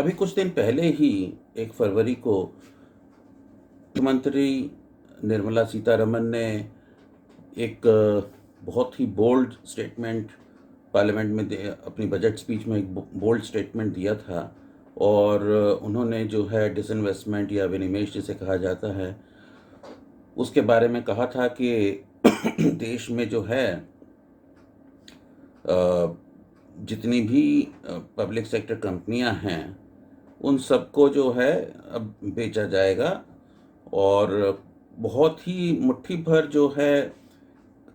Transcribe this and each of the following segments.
अभी कुछ दिन पहले ही 1 फरवरी को वित्त मंत्री निर्मला सीतारमण ने एक बहुत ही बोल्ड स्टेटमेंट पार्लियामेंट में अपनी बजट स्पीच में एक बोल्ड स्टेटमेंट दिया था। और उन्होंने जो है डिसइन्वेस्टमेंट या विनिवेश जिसे कहा जाता है उसके बारे में कहा था कि देश में जो है जितनी भी पब्लिक सेक्टर कंपनियां हैं उन सबको जो है अब बेचा जाएगा और बहुत ही मुट्ठी भर जो है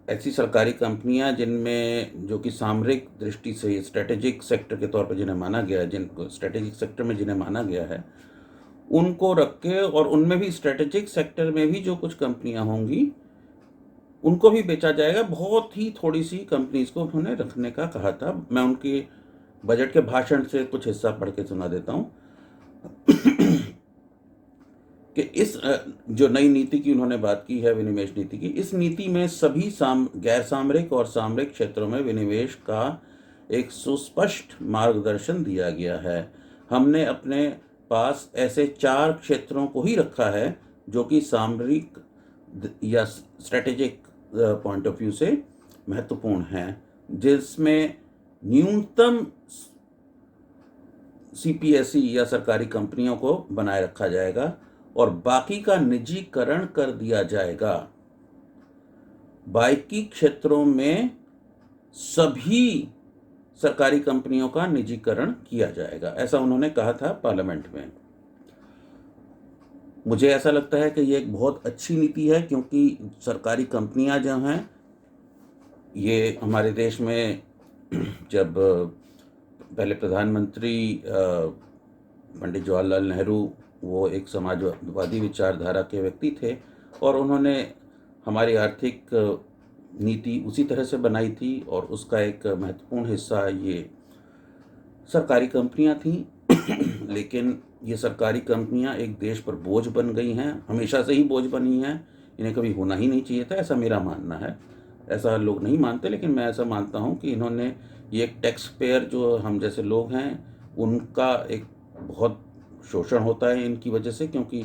ऐसी सरकारी कंपनियां जिनमें जो कि सामरिक दृष्टि से स्ट्रेटेजिक सेक्टर के तौर पर जिन्हें माना गया है, जिनको स्ट्रेटेजिक सेक्टर में जिन्हें माना गया है उनको रख के, और उनमें भी स्ट्रेटेजिक सेक्टर में भी जो कुछ कंपनियां होंगी उनको भी बेचा जाएगा। बहुत ही थोड़ी सी कंपनीज को उन्होंने रखने का कहा था। मैं उनके बजट के भाषण से कुछ हिस्सा पढ़ के सुना देता हूँ कि इस जो नई नीति की उन्होंने बात की है, विनिवेश नीति की, इस नीति में सभी गैर सामरिक और सामरिक क्षेत्रों में विनिवेश का एक सुस्पष्ट मार्गदर्शन दिया गया है। हमने अपने पास ऐसे 4 क्षेत्रों को ही रखा है जो कि सामरिक या स्ट्रेटेजिक पॉइंट ऑफ व्यू से महत्वपूर्ण हैं, जिसमें न्यूनतम सीपीएसई या सरकारी कंपनियों को बनाए रखा जाएगा और बाकी का निजीकरण कर दिया जाएगा। बाकी क्षेत्रों में सभी सरकारी कंपनियों का निजीकरण किया जाएगा, ऐसा उन्होंने कहा था पार्लियामेंट में। मुझे ऐसा लगता है कि ये एक बहुत अच्छी नीति है, क्योंकि सरकारी कंपनियां जो हैं, ये हमारे देश में जब पहले प्रधानमंत्री पंडित जवाहरलाल नेहरू, वो एक समाजवादी विचारधारा के व्यक्ति थे और उन्होंने हमारी आर्थिक नीति उसी तरह से बनाई थी और उसका एक महत्वपूर्ण हिस्सा ये सरकारी कंपनियां थीं। लेकिन ये सरकारी कंपनियां एक देश पर बोझ बन गई हैं, हमेशा से ही बोझ बनी हैं, इन्हें कभी होना ही नहीं चाहिए था, ऐसा मेरा मानना है। ऐसा लोग नहीं मानते, लेकिन मैं ऐसा मानता हूं कि इन्होंने ये एक टैक्स पेयर जो हम जैसे लोग हैं उनका एक बहुत शोषण होता है इनकी वजह से, क्योंकि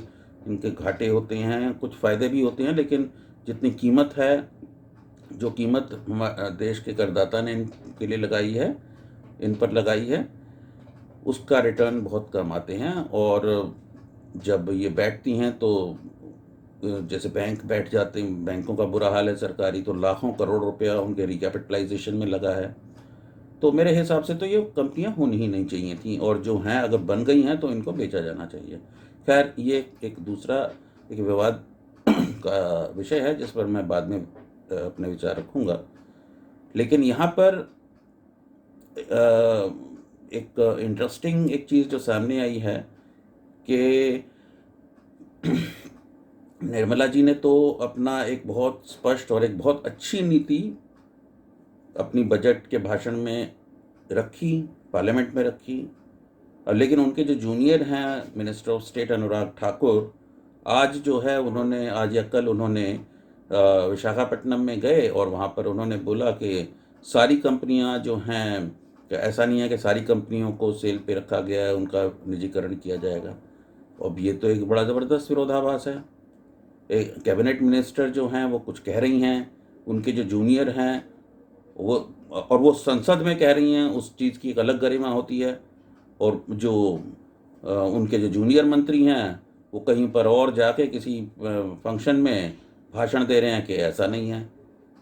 इनके घाटे होते हैं, कुछ फ़ायदे भी होते हैं, लेकिन जितनी कीमत है, जो कीमत देश के करदाता ने इनके लिए लगाई है, इन पर लगाई है, उसका रिटर्न बहुत कम आते हैं। और जब ये बैठती हैं तो जैसे बैंक बैठ जाते हैं, बैंकों का बुरा हाल है सरकारी, तो लाखों करोड़ रुपया उनके रिकैपिटलाइजेशन में लगा है। तो मेरे हिसाब से तो ये कंपनियां होनी ही नहीं चाहिए थी, और जो हैं अगर बन गई हैं तो इनको बेचा जाना चाहिए। खैर, ये एक दूसरा एक विवाद का विषय है जिस पर मैं बाद में अपने विचार रखूँगा। लेकिन यहाँ पर एक इंटरेस्टिंग एक चीज़ जो सामने आई है कि निर्मला जी ने तो अपना एक बहुत स्पष्ट और एक बहुत अच्छी नीति अपनी बजट के भाषण में रखी, पार्लियामेंट में रखी। लेकिन उनके जो जूनियर हैं, minister of state Anurag Thakur, आज जो है उन्होंने, आज या कल उन्होंने विशाखापट्टनम में गए और वहाँ पर उन्होंने बोला कि सारी कंपनियाँ जो हैं, ऐसा नहीं है कि सारी कंपनियों को सेल पे रखा गया है, उनका निजीकरण किया जाएगा। अब ये तो एक बड़ा ज़बरदस्त विरोधाभास है। एक कैबिनेट मिनिस्टर जो हैं वो कुछ कह रही हैं, उनके जो जूनियर हैं वो संसद में कह रही हैं, उस चीज़ की एक अलग गरिमा होती है। और जो उनके जो जूनियर मंत्री हैं वो कहीं पर और जाके किसी फंक्शन में भाषण दे रहे हैं कि ऐसा नहीं है।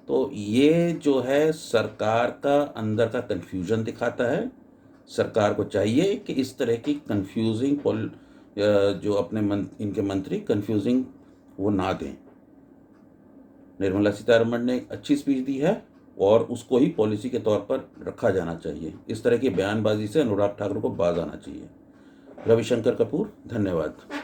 तो ये जो है सरकार का अंदर का कन्फ्यूजन दिखाता है। सरकार को चाहिए कि इस तरह की कन्फ्यूजिंग जो अपने इनके मंत्री कन्फ्यूजिंग वो ना दें। निर्मला सीतारमण ने एक अच्छी स्पीच दी है और उसको ही पॉलिसी के तौर पर रखा जाना चाहिए। इस तरह की बयानबाजी से अनुराग ठाकुर को बाज आना चाहिए। रविशंकर कपूर, धन्यवाद।